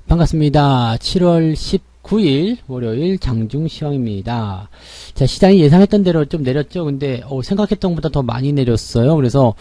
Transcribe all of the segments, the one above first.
반갑습니다. 7월 19일 월요일 장중시황입니다. 자, 시장이 예상했던 대로 좀 내렸죠. 근데 생각했던 것보다 더 많이 내렸어요. 그래서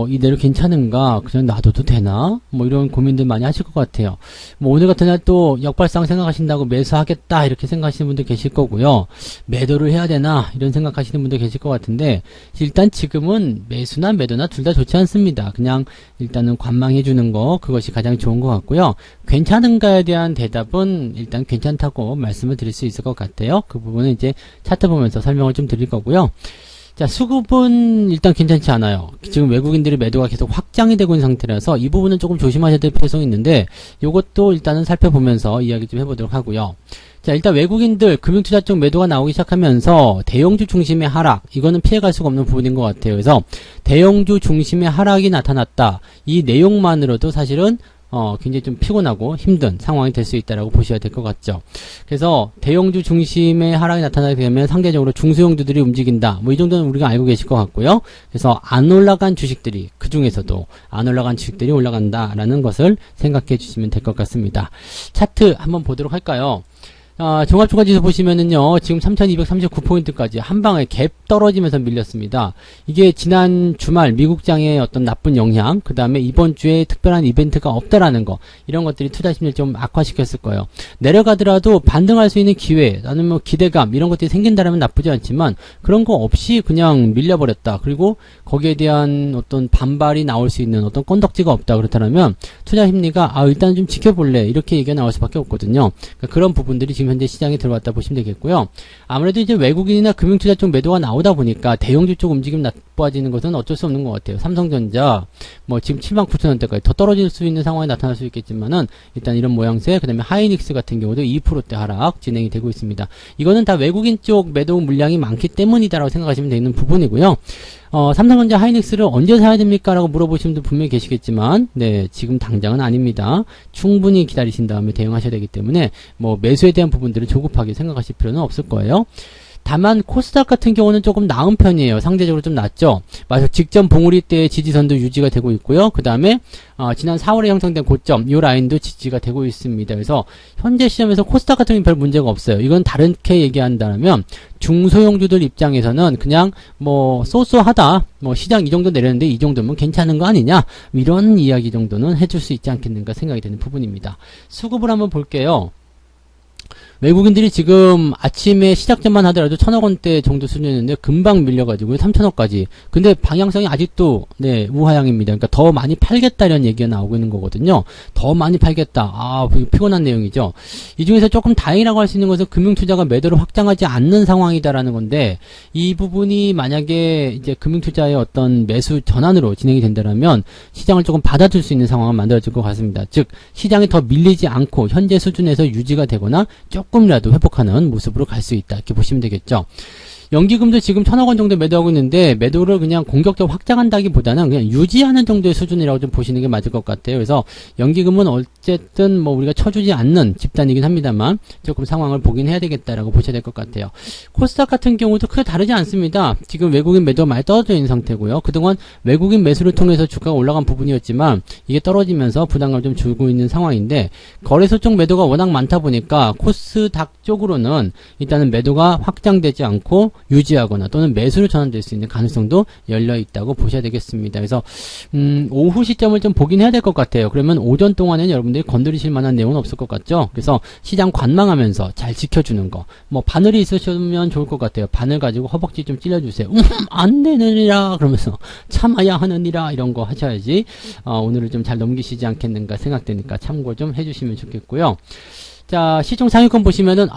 이대로 괜찮은가, 그냥 놔둬도 되나, 뭐 이런 고민들 많이 하실 것 같아요. 뭐 오늘 같은 날 또 역발상 생각하신다고 매수하겠다 이렇게 생각하시는 분들 계실 거고요. 매도를 해야 되나 이런 생각하시는 분들 계실 것 같은데, 일단 지금은 매수나 매도나 둘 다 좋지 않습니다. 그냥 일단은 관망해 주는 거, 그것이 가장 좋은 것 같고요. 괜찮은가에 대한 대답은 일단 괜찮다고 말씀을 드릴 수 있을 것 같아요. 그 부분은 이제 차트 보면서 설명을 좀 드릴 거고요. 자, 수급은 일단 괜찮지 않아요. 지금 외국인들의 매도가 계속 확장이 되고 있는 상태라서 이 부분은 조금 조심하셔야 될 필요성이 있는데, 요것도 일단은 살펴보면서 이야기 좀 해보도록 하고요. 자, 일단 외국인들 금융투자 쪽 매도가 나오기 시작하면서 대형주 중심의 하락, 이거는 피해갈 수가 없는 부분인 것 같아요. 그래서 대형주 중심의 하락이 나타났다, 이 내용만으로도 사실은 굉장히 좀 피곤하고 힘든 상황이 될 수 있다라고 보셔야 될 것 같죠. 그래서 대형주 중심의 하락이 나타나게 되면 상대적으로 중소형주들이 움직인다, 뭐 이 정도는 우리가 알고 계실 것 같고요. 그래서 안 올라간 주식들이, 그 중에서도 안 올라간 주식들이 올라간다라는 것을 생각해 주시면 될 것 같습니다. 차트 한번 보도록 할까요? 종합주가지수 보시면은요, 지금 3239포인트까지 한 방에 갭 떨어지면서 밀렸습니다. 이게 지난 주말 미국장의 어떤 나쁜 영향, 그 다음에 이번 주에 특별한 이벤트가 없다라는 거, 이런 것들이 투자 심리를 좀 악화시켰을 거예요. 내려가더라도 반등할 수 있는 기회, 아니면 뭐 기대감, 이런 것들이 생긴다라면 나쁘지 않지만, 그런 거 없이 그냥 밀려버렸다. 그리고 거기에 대한 어떤 반발이 나올 수 있는 어떤 건덕지가 없다. 그렇다면 투자 심리가 일단 좀 지켜볼래, 이렇게 얘기가 나올 수밖에 없거든요. 그러니까 그런 부분들이 지금 현재 시장에 들어왔다 보시면 되겠고요. 아무래도 이제 외국인이나 금융투자 쪽 매도가 나오다 보니까 대형주 쪽 움직임 나빠지는 것은 어쩔 수 없는 것 같아요. 삼성전자 뭐 지금 79,000원대까지 더 떨어질 수 있는 상황이 나타날 수 있겠지만은, 일단 이런 모양새, 그 다음에 하이닉스 같은 경우도 2%대 하락 진행이 되고 있습니다. 이거는 다 외국인 쪽 매도 물량이 많기 때문이다라고 생각하시면 되는 부분이고요. 삼성전자 하이닉스를 언제 사야 됩니까? 라고 물어보시는 분들 분명히 계시겠지만, 네, 지금 당장은 아닙니다. 충분히 기다리신 다음에 대응하셔야 되기 때문에, 뭐, 매수에 대한 부분들을 조급하게 생각하실 필요는 없을 거예요. 다만 코스닥 같은 경우는 조금 나은 편이에요. 상대적으로 좀 낫죠. 직전 봉우리 때의 지지선도 유지가 되고 있고요. 그 다음에 지난 4월에 형성된 고점, 이 라인도 지지가 되고 있습니다. 그래서 현재 시점에서 코스닥 같은 경우는 별 문제가 없어요. 이건 다르게 얘기한다면 중소형주들 입장에서는 그냥 뭐 쏘쏘하다, 뭐 시장 이 정도 내렸는데 이 정도면 괜찮은 거 아니냐, 이런 이야기 정도는 해줄 수 있지 않겠는가 생각이 되는 부분입니다. 수급을 한번 볼게요. 외국인들이 지금 아침에 시작 전만 하더라도 1,000억원대 정도 수준이었는데 금방 밀려가지고 3,000억까지. 근데 방향성이 아직도 우하향입니다. 그러니까 더 많이 팔겠다는 얘기가 나오고 있는 거거든요. 더 많이 팔겠다. 피곤한 내용이죠. 이 중에서 조금 다행이라고 할 수 있는 것은 금융투자가 매도를 확장하지 않는 상황이다라는 건데, 이 부분이 만약에 이제 금융투자의 어떤 매수 전환으로 진행이 된다면 시장을 조금 받아줄 수 있는 상황을 만들어질 것 같습니다. 즉 시장이 더 밀리지 않고 현재 수준에서 유지가 되거나 조금이라도 회복하는 모습으로 갈 수 있다, 이렇게 보시면 되겠죠. 연기금도 지금 1,000억원 정도 매도하고 있는데, 매도를 그냥 공격적으로 확장한다기보다는 그냥 유지하는 정도의 수준이라고 좀 보시는 게 맞을 것 같아요. 그래서 연기금은 어쨌든 뭐 우리가 쳐주지 않는 집단이긴 합니다만 조금 상황을 보긴 해야 되겠다라고 보셔야 될 것 같아요. 코스닥 같은 경우도 크게 다르지 않습니다. 지금 외국인 매도가 많이 떨어져 있는 상태고요. 그동안 외국인 매수를 통해서 주가가 올라간 부분이었지만 이게 떨어지면서 부담감을 좀 주고 있는 상황인데, 거래소 쪽 매도가 워낙 많다 보니까 코스닥 쪽으로는 일단은 매도가 확장되지 않고 유지하거나 또는 매수로 전환될 수 있는 가능성도 열려 있다고 보셔야 되겠습니다. 그래서 오후 시점을 좀 보긴 해야 될 것 같아요. 그러면 오전 동안에는 여러분들이 건드리실 만한 내용은 없을 것 같죠. 그래서 시장 관망하면서 잘 지켜주는 거, 뭐 바늘이 있으시면 좋을 것 같아요. 바늘 가지고 허벅지 좀 찔러주세요. 안 되느니라 그러면서 참아야 하느니라, 이런 거 하셔야지 오늘을 좀 잘 넘기시지 않겠는가 생각되니까 참고 좀 해주시면 좋겠고요. 자, 시총 상위권 보시면은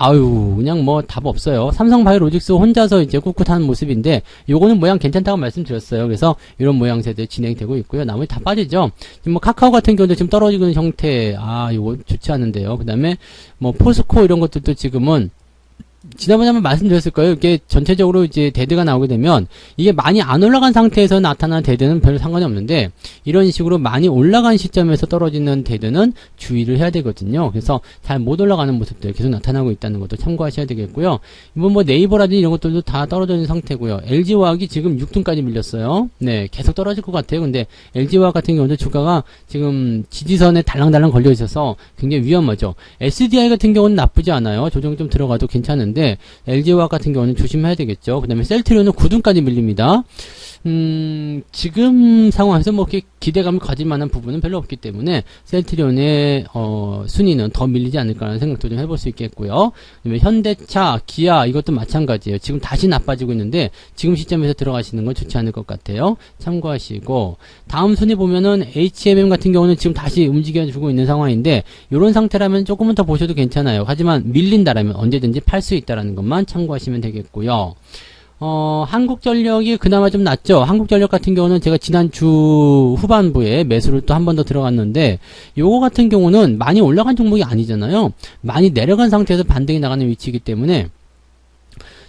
그냥 뭐 답 없어요. 삼성바이오로직스 혼자서 이제 꿋꿋하는 모습인데, 요거는 모양 괜찮다고 말씀드렸어요. 그래서 이런 모양새들 진행이 되고 있고요. 나머지 다 빠지죠. 지금 뭐 카카오 같은 경우도 지금 떨어지는 형태, 요거 좋지 않은데요. 그 다음에 뭐 포스코 이런 것들도 지금은 지난번에 한번 말씀드렸을 거예요. 이게 전체적으로 이제 데드가 나오게 되면 이게 많이 안 올라간 상태에서 나타나는 데드는 별 상관이 없는데 이런 식으로 많이 올라간 시점에서 떨어지는 데드는 주의를 해야 되거든요. 그래서 잘 못 올라가는 모습들 계속 나타나고 있다는 것도 참고하셔야 되겠고요. 이번 뭐 네이버라든지 이런 것들도 다 떨어져 있는 상태고요. LG화학이 지금 6등까지 밀렸어요. 네, 계속 떨어질 것 같아요. 근데 LG화학 같은 경우도 주가가 지금 지지선에 달랑달랑 걸려 있어서 굉장히 위험하죠. SDI 같은 경우는 나쁘지 않아요. 조정 좀 들어가도 괜찮은데 LG화학 같은 경우는 조심해야 되겠죠. 그 다음에 셀트리온은 9등까지 밀립니다. 지금 상황에서 뭐 이렇게 기대감을 가질 만한 부분은 별로 없기 때문에 셀트리온의 순위는 더 밀리지 않을까라는 생각도 좀 해볼 수 있겠고요. 그다음에 현대차, 기아 이것도 마찬가지예요. 지금 다시 나빠지고 있는데 지금 시점에서 들어가시는 건 좋지 않을 것 같아요. 참고하시고 다음 순위 보면은 HMM 같은 경우는 지금 다시 움직여주고 있는 상황인데 이런 상태라면 조금은 더 보셔도 괜찮아요. 하지만 밀린다라면 언제든지 팔 수 있다라는 것만 참고하시면 되겠고요. 한국전력이 그나마 좀 낫죠. 한국전력 같은 경우는 제가 지난주 후반부에 매수를 또 한 번 더 들어갔는데 요거 같은 경우는 많이 올라간 종목이 아니잖아요. 많이 내려간 상태에서 반등이 나가는 위치이기 때문에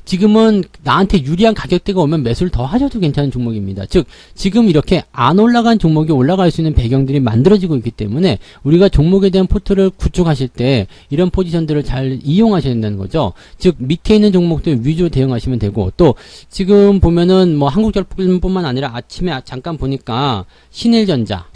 지금은 나한테 유리한 가격대가 오면 매수를 더 하셔도 괜찮은 종목입니다. 즉 지금 이렇게 안 올라간 종목이 올라갈 수 있는 배경들이 만들어지고 있기 때문에 우리가 종목에 대한 포트를 구축하실 때 이런 포지션들을 잘 이용하셔야 된다는 거죠. 즉 밑에 있는 종목들 위주로 대응하시면 되고 또 지금 보면은 뭐 한국전력뿐만 아니라 아침에 잠깐 보니까 신일전자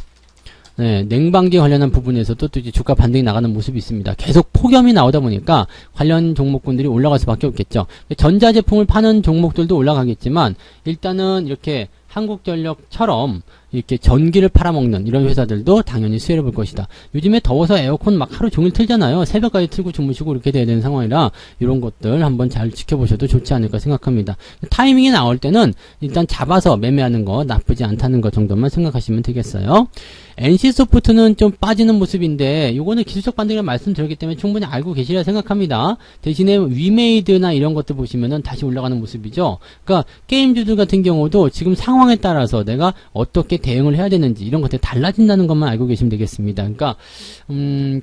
네, 냉방기 관련한 부분에서도 또 이제 주가 반등이 나가는 모습이 있습니다. 계속 폭염이 나오다 보니까 관련 종목군들이 올라갈 수밖에 없겠죠. 전자제품을 파는 종목들도 올라가겠지만 일단은 이렇게 한국전력처럼 이렇게 전기를 팔아먹는 이런 회사들도 당연히 수혜를 볼 것이다. 요즘에 더워서 에어컨 막 하루 종일 틀잖아요. 새벽까지 틀고 주무시고 이렇게 돼야 되는 상황이라 이런 것들 한번 잘 지켜보셔도 좋지 않을까 생각합니다. 타이밍이 나올 때는 일단 잡아서 매매하는 거 나쁘지 않다는 것 정도만 생각하시면 되겠어요. NC소프트는 좀 빠지는 모습인데 요거는 기술적 반등이라 말씀드렸기 때문에 충분히 알고 계시리라 생각합니다. 대신에 위메이드나 이런 것들 보시면은 다시 올라가는 모습이죠. 그러니까 게임주들 같은 경우도 지금 상황에 따라서 내가 어떻게 대응을 해야 되는지 이런 것들이 달라진다는 것만 알고 계시면 되겠습니다. 그러니까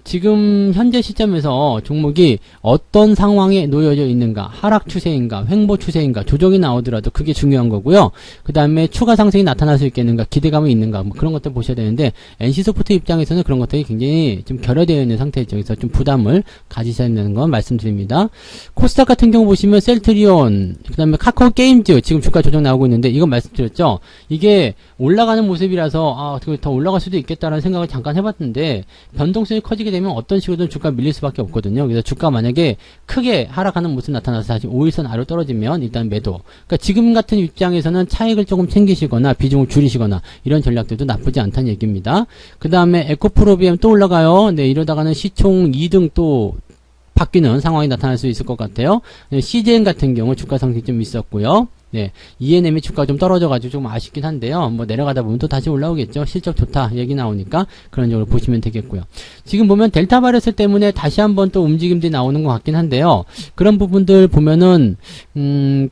지금 현재 시점에서 종목이 어떤 상황에 놓여져 있는가, 하락 추세인가, 횡보 추세인가, 조정이 나오더라도 그게 중요한 거고요. 그 다음에 추가 상승이 나타날 수 있겠는가, 기대감이 있는가, 뭐 그런 것들 보셔야 되는데 NC소프트 입장에서는 그런 것들이 굉장히 좀 결여되어 있는 상태죠. 그래서 좀 부담을 가지셔야 된다는 건 말씀드립니다. 코스닥 같은 경우 보시면 셀트리온, 그 다음에 카카오 게임즈 지금 주가 조정 나오고 있는데 이건 말씀드렸죠. 이게 올라가는 모습이라서 더 올라갈 수도 있겠다라는 생각을 잠깐 해봤는데 변동성이 커지게 되면 어떤 식으로든 주가 밀릴 수밖에 없거든요. 그래서 주가 만약에 크게 하락하는 모습 나타나서 다시 5일선 아래로 떨어지면 일단 매도. 그러니까 지금 같은 입장에서는 차익을 조금 챙기시거나 비중을 줄이시거나 이런 전략들도 나쁘지 않다는 얘기입니다. 그 다음에 에코프로비엠 또 올라가요. 네, 이러다가는 시총 2등 또 바뀌는 상황이 나타날 수 있을 것 같아요. 네, CJN 같은 경우 주가 상승이 좀 있었고요. 네, ENM이 주가가 좀 떨어져가지고 좀 아쉽긴 한데요. 뭐 내려가다 보면 또 다시 올라오겠죠. 실적 좋다 얘기 나오니까 그런 식으로 보시면 되겠고요. 지금 보면 델타 바이러스 때문에 다시 한번 또 움직임들이 나오는 것 같긴 한데요. 그런 부분들 보면은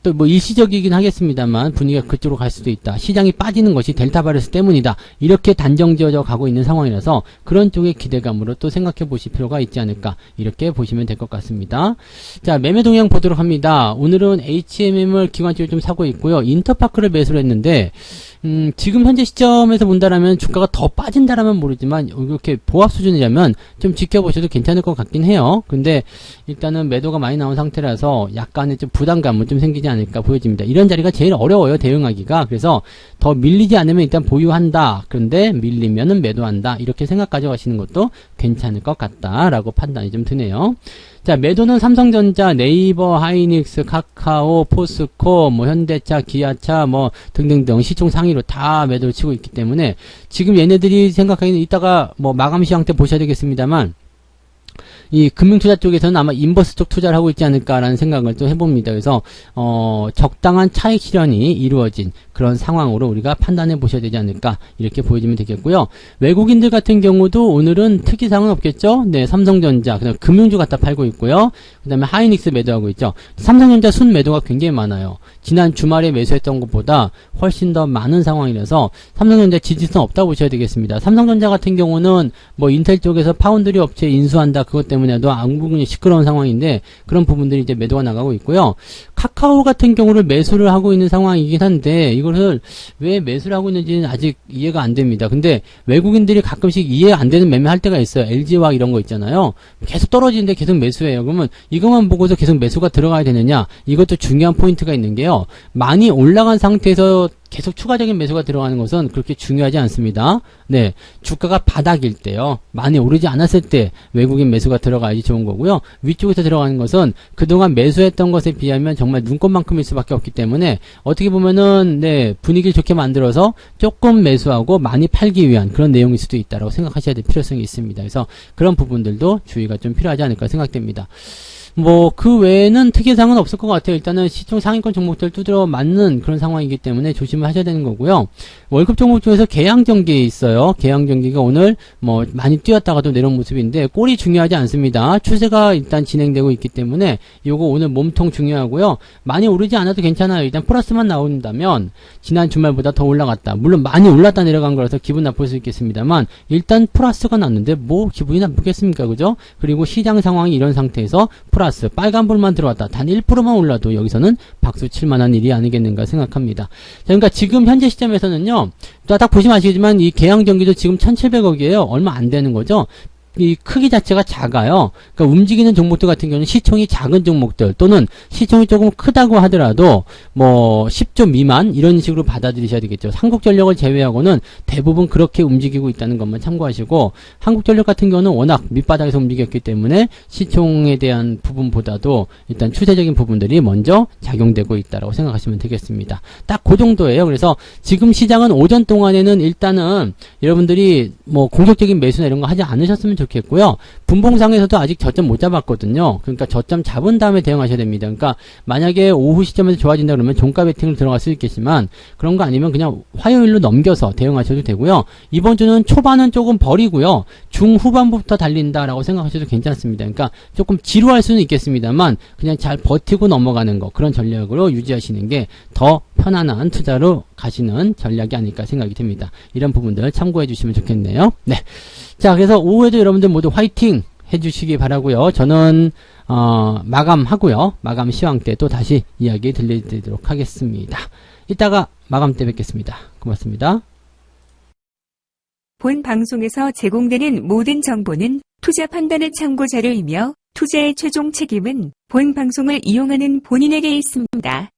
또 뭐 일시적이긴 하겠습니다만 분위기가 그쪽으로 갈 수도 있다. 시장이 빠지는 것이 델타 바이러스 때문이다. 이렇게 단정지어져 가고 있는 상황이라서 그런 쪽의 기대감으로 또 생각해 보실 필요가 있지 않을까 이렇게 보시면 될 것 같습니다. 자, 매매 동향 보도록 합니다. 오늘은 HMM을 기관적으로 좀 사고 있고요. 인터파크를 매수를 했는데 지금 현재 시점에서 본다라면 주가가 더 빠진다라면 모르지만 이렇게 보합 수준이라면 좀 지켜보셔도 괜찮을 것 같긴 해요. 근데 일단은 매도가 많이 나온 상태라서 약간의 좀 부담감은 좀 생기지 않을까 보여집니다. 이런 자리가 제일 어려워요, 대응하기가. 그래서 더 밀리지 않으면 일단 보유한다. 그런데 밀리면은 매도한다. 이렇게 생각 가져가시는 것도 괜찮을 것 같다라고 판단이 좀 드네요. 자, 매도는 삼성전자, 네이버, 하이닉스, 카카오, 포스코, 뭐 현대차, 기아차, 뭐 등등등 시총 상위로 다 매도를 치고 있기 때문에 지금 얘네들이 생각하기는 이따가 뭐 마감 시황 때 보셔야 되겠습니다만 이 금융투자 쪽에서는 아마 인버스 쪽 투자를 하고 있지 않을까라는 생각을 또 해봅니다. 그래서 적당한 차익 실현이 이루어진 그런 상황으로 우리가 판단해 보셔야 되지 않을까 이렇게 보여지면 되겠고요. 외국인들 같은 경우도 오늘은 특이사항은 없겠죠. 네, 삼성전자 그다음 금융주 갖다 팔고 있고요. 그 다음에 하이닉스 매도하고 있죠. 삼성전자 순 매도가 굉장히 많아요. 지난 주말에 매수했던 것보다 훨씬 더 많은 상황이라서 삼성전자 지지성 없다고 보셔야 되겠습니다. 삼성전자 같은 경우는 뭐 인텔 쪽에서 파운드리 업체 인수한다 그것 때문에 때문에도 안국이 시끄러운 상황인데 그런 부분들이 이제 매도가 나가고 있고요. 카카오 같은 경우를 매수를 하고 있는 상황이긴 한데 이것을 왜 매수를 하고 있는지는 아직 이해가 안 됩니다. 근데 외국인들이 가끔씩 이해 안 되는 매매할 때가 있어요. LG화 이런 거 있잖아요. 계속 떨어지는데 계속 매수해요. 그러면 이것만 보고서 계속 매수가 들어가야 되느냐? 이것도 중요한 포인트가 있는 게요. 많이 올라간 상태에서 계속 추가적인 매수가 들어가는 것은 그렇게 중요하지 않습니다. 네, 주가가 바닥일 때요. 많이 오르지 않았을 때 외국인 매수가 들어가야지 좋은 거고요. 위쪽에서 들어가는 것은 그동안 매수했던 것에 비하면 정말 눈꽃만큼일 수밖에 없기 때문에 어떻게 보면은 네, 분위기를 좋게 만들어서 조금 매수하고 많이 팔기 위한 그런 내용일 수도 있다고 생각하셔야 될 필요성이 있습니다. 그래서 그런 부분들도 주의가 좀 필요하지 않을까 생각됩니다. 뭐 그 외에는 특이사항은 없을 것 같아요. 일단은 시총 상위권 종목들 두드려 맞는 그런 상황이기 때문에 조심을 하셔야 되는 거고요. 월급 종목 중에서 계양전기 있어요. 계양전기가 오늘 뭐 많이 뛰었다가도 내려온 모습인데 꼴이 중요하지 않습니다. 추세가 일단 진행되고 있기 때문에 요거 오늘 몸통 중요하고요. 많이 오르지 않아도 괜찮아요. 일단 플러스만 나온다면 지난 주말보다 더 올라갔다. 물론 많이 올랐다 내려간 거라서 기분 나쁠 수 있겠습니다만 일단 플러스가 났는데 뭐 기분이 나쁘겠습니까? 그죠? 그리고 시장 상황이 이런 상태에서 플러스 빨간불만 들어왔다. 단 1%만 올라도 여기서는 박수 칠만한 일이 아니겠는가 생각합니다. 자, 그러니까 지금 현재 시점에서는요. 딱 보시면 아시겠지만 이 계양전기도 지금 1,700억이에요. 얼마 안 되는 거죠. 이 크기 자체가 작아요. 그러니까 움직이는 종목들 같은 경우는 시총이 작은 종목들 또는 시총이 조금 크다고 하더라도 뭐 10조 미만 이런 식으로 받아들이셔야 되겠죠. 한국전력을 제외하고는 대부분 그렇게 움직이고 있다는 것만 참고하시고 한국전력 같은 경우는 워낙 밑바닥에서 움직였기 때문에 시총에 대한 부분보다도 일단 추세적인 부분들이 먼저 작용되고 있다고 생각하시면 되겠습니다. 딱 그 정도예요. 그래서 지금 시장은 오전 동안에는 일단은 여러분들이 뭐 공격적인 매수나 이런 거 하지 않으셨으면 좋겠고요. 분봉상에서도 아직 저점 못 잡았거든요. 그러니까 저점 잡은 다음에 대응하셔야 됩니다. 그러니까 만약에 오후 시점에서 좋아진다 그러면 종가 베팅으로 들어갈 수 있겠지만 그런 거 아니면 그냥 화요일로 넘겨서 대응하셔도 되고요. 이번 주는 초반은 조금 버리고요. 중후반부터 달린다라고 생각하셔도 괜찮습니다. 그러니까 조금 지루할 수는 있겠습니다만 그냥 잘 버티고 넘어가는 거 그런 전략으로 유지하시는 게 더 편안한 투자로 가시는 전략이 아닐까 생각이 됩니다. 이런 부분들 참고해 주시면 좋겠네요. 네. 자, 그래서 오후에도 여러분들 모두 화이팅 해주시기 바라고요. 저는 마감하고요. 마감 시황 때 또 다시 이야기 들려드리도록 하겠습니다. 이따가 마감 때 뵙겠습니다. 고맙습니다. 본 방송에서 제공되는 모든 정보는 투자 판단의 참고 자료이며 투자의 최종 책임은 본 방송을 이용하는 본인에게 있습니다.